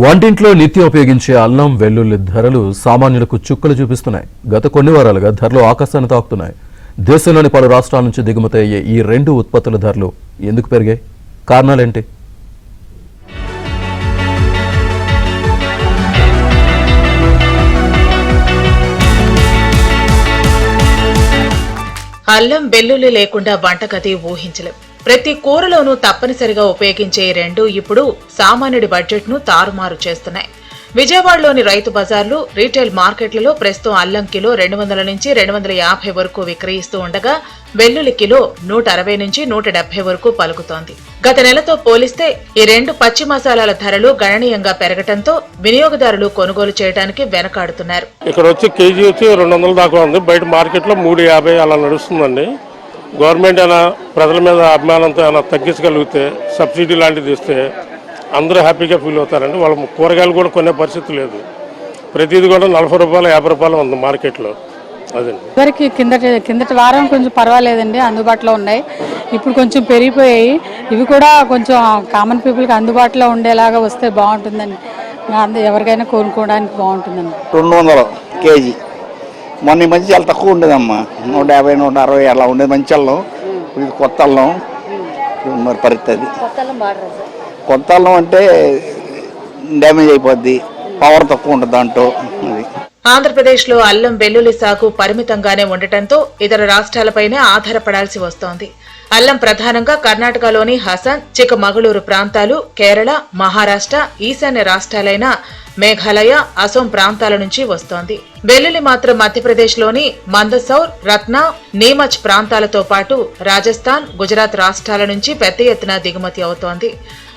వంటింట్లో నిత్యం ఉపయోగించే అల్లం వెల్లుల్లి ధరలు సామాన్యులకు చుక్కలు చూపిస్తున్నాయి. గత కొన్ని వారాలుగా ధరలు ఆకాశాన్ని తాకుతున్నాయి. దేశంలోని పలు రాష్ట్రాల నుంచి దిగుమతి అయ్యే ఈ రెండు ఉత్పత్తుల ధరలు ఎందుకు పెరిగాయి? కారణాలేంటి? అల్లం వెల్లుల్లి లేకుండా వంటగది ఊహించలేం. ప్రతి కూరలోనూ తప్పనిసరిగా ఉపయోగించే రెండు ఇప్పుడు సామాన్యుడి బడ్జెట్ ను తారుమారు చేస్తున్నాయి. విజయవాడలోని రైతు బజార్లు, రీటైల్ మార్కెట్లలో ప్రస్తుతం అల్లం కిలో 200 నుంచి 250 వరకు విక్రయిస్తూ ఉండగా వెల్లుల్లి కిలో 160 నుంచి 170 వరకు పలుకుతోంది. గత నెలతో పోలిస్తే ఈ రెండు పచ్చి మసాలాల ధరలు గణనీయంగా పెరగడంతో వినియోగదారులు కొనుగోలు చేయడానికి వెనకాడుతున్నారు. ఇక్కడ వచ్చి కేజీ వచ్చి 200 దాకా ఉంది. బయట మార్కెట్ లో 350 అలా నడుస్తుందండి. గవర్నమెంట్ అయినా ప్రజల మీద అభిమానంతో అయినా తగ్గించగలిగితే, సబ్సిడీ లాంటిది ఇస్తే అందరూ హ్యాపీగా ఫీల్ అవుతారండి. వాళ్ళ కూరగాయలు కూడా కొనే పరిస్థితి లేదు. ప్రతిదీ కూడా 40 రూపాయలు 50 రూపాయలు ఉంది మార్కెట్లో. అదండి. ఇవరికి కిందటి వారం కొంచెం పర్వాలేదండి, అందుబాటులో ఉన్నాయి. ఇప్పుడు కొంచెం పెరిగిపోయాయి. ఇవి కూడా కొంచెం కామన్ పీపుల్కి అందుబాటులో ఉండేలాగా వస్తే బాగుంటుందండి. ఎవరికైనా కొనుక్కోవడానికి బాగుంటుందండి. 200 కేజీ. మొన్న ఈ మధ్య చాలా తక్కువ ఉండేదమ్మా. 150, 160 అలా ఉండేది మంచి అల్లం. ఇది కొత్త అల్లం మరి పరిస్థితి. కొత్త అల్లం అంటే డ్యామేజ్ అయిపోద్ది, పవర్ తక్కువ ఉంటుంది దాంట్లో. ఆంధ్రప్రదేశ్ లో అల్లం వెల్లుల్లి సాగు పరిమితంగానే ఉండటంతో ఇతర రాష్ట్రాలపైనే ఆధారపడాల్సి వస్తోంది. అల్లం ప్రధానంగా కర్ణాటకలోని హసన్, చిక్కమగళూరు ప్రాంతాలు, కేరళ, మహారాష్ట్ర, ఈశాన్య రాష్ట్రాలైన మేఘాలయ, అసోం ప్రాంతాల నుంచి వస్తోంది. వెల్లుల్లి మాత్రం మధ్యప్రదేశ్ లోని మందసౌర్, రత్నా, నీమచ్ ప్రాంతాలతో పాటు రాజస్థాన్, గుజరాత్ రాష్ట్రాల నుంచి పెద్ద ఎత్తున దిగుమతి అవుతోంది.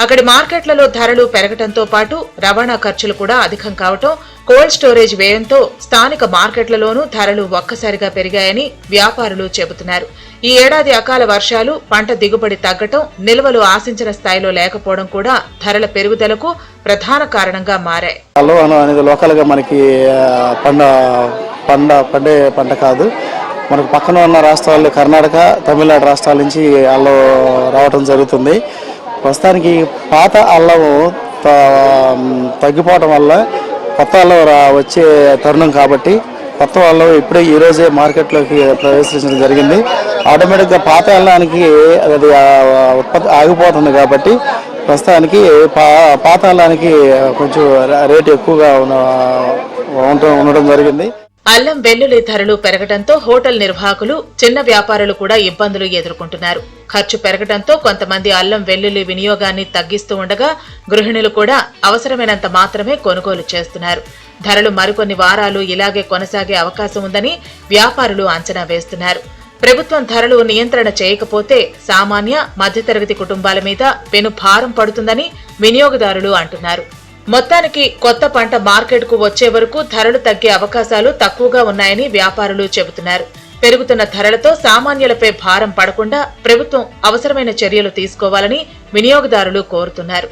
అక్కడి మార్కెట్లలో ధరలు పెరగడంతో పాటు రవాణా ఖర్చులు కూడా అధికం కావటం, కోల్డ్ స్టోరేజ్ వ్యయంతో స్థానిక మార్కెట్లలోనూ ధరలు ఒక్కసారిగా పెరిగాయని వ్యాపారులు చెబుతున్నారు. ఈ ఏడాది అకాల వర్షాలు, పంట దిగుబడి తగ్గటం, నిల్వలు ఆశించిన స్థాయిలో లేకపోవడం కూడా ధరల పెరుగుదలకు ప్రధాన కారణంగా మారాయి. అనేది లోకల్ గా మనకి పండే పంట కాదు. మనకు పక్కన ఉన్న రాష్ట్రాలు కర్ణాటక, తమిళనాడు రాష్ట్రాల నుంచి అల్లం రావటం జరుగుతుంది. ప్రస్తుతానికి పాత అల్లం తగ్గిపోవటం వల్ల కొత్త అల్లం వచ్చే తరుణం కాబట్టి కొత్త అల్లం ఇప్పుడే ఈ రోజే మార్కెట్లోకి ప్రవేశించడం జరిగింది. ఆటోమేటిక్గా పాత అల్లానికి అది ఉత్పత్తి ఆగిపోతుంది కాబట్టి ప్రస్తుతానికి పాత అల్లానికి కొంచెం రేటు ఎక్కువగా ఉండడం జరిగింది. అల్లం వెల్లుల్లి ధరలు పెరగడంతో హోటల్ నిర్వాహకులు, చిన్న వ్యాపారులు కూడా ఇబ్బందులు ఎదుర్కొంటున్నారు. ఖర్చు పెరగడంతో కొంతమంది అల్లం వెల్లుల్లి వినియోగాన్ని తగ్గిస్తూ ఉండగా గృహిణులు కూడా అవసరమైనంత మాత్రమే కొనుగోలు చేస్తున్నారు. ధరలు మరికొన్ని వారాలు ఇలాగే కొనసాగే అవకాశం ఉందని వ్యాపారులు అంచనా వేస్తున్నారు. ప్రభుత్వం ధరలు నియంత్రణ చేయకపోతే సామాన్య, మధ్యతరగతి కుటుంబాల మీద పెను భారం పడుతుందని వినియోగదారులు అంటున్నారు. మొత్తానికి కొత్త పంట మార్కెట్కు వచ్చే వరకు ధరలు తగ్గే అవకాశాలు తక్కువగా ఉన్నాయని వ్యాపారులు చెబుతున్నారు. పెరుగుతున్న ధరలతో సామాన్యులపై భారం పడకుండా ప్రభుత్వం అవసరమైన చర్యలు తీసుకోవాలని వినియోగదారులు కోరుతున్నారు.